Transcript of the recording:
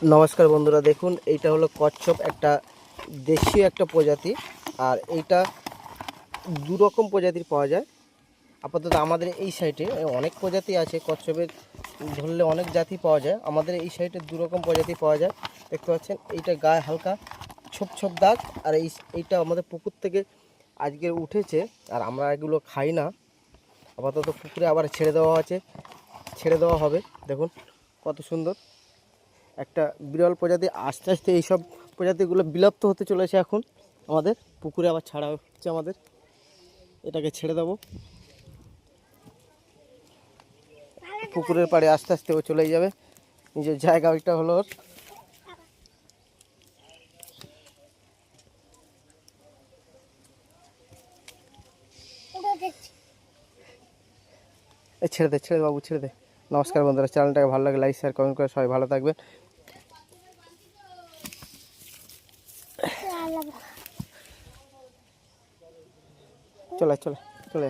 নমস্কার বন্ধুরা, দেখুন এইটা হলো কচ্ছপ, একটা দেশীয় একটা প্রজাতি। আর এইটা দু রকম প্রজাতির পাওয়া যায়। আপাতত আমাদের এই সাইডে অনেক প্রজাতি আছে কচ্ছপের, ধরলে অনেক জাতি পাওয়া যায়। আমাদের এই সাইডে দু রকম প্রজাতি পাওয়া যায়। দেখতে পাচ্ছেন এইটা গায়ে হালকা ছোপ ছোপ দাগ, আর এইটা আমাদের পুকুর থেকে আজকে উঠেছে। আর আমরা এগুলো খাই না, আপাতত পুকুরে আবার ছেড়ে দেওয়া আছে, ছেড়ে দেওয়া হবে। দেখুন কত সুন্দর একটা বিরল প্রজাতি। আস্তে আস্তে এইসব প্রজাতিগুলো বিলুপ্ত হতে চলেছে। এখন আমাদের পুকুরে আবার ছাড়া হচ্ছে, আমাদের এটাকে ছেড়ে দেবো পুকুরের পাড়ে। আস্তে আস্তে ও চলে যাবে, নিজের জায়গা ওইটা হলো ওর। ছেড়ে দে, ছেড়ে দে বাবু, ছেড়ে দে। নমস্কার বন্ধুরা, চ্যানেলটাকে ভালো লাগে লাইক শেয়ার কমেন্ট করে সবাই ভালো থাকবেন। চলে চলে চলে।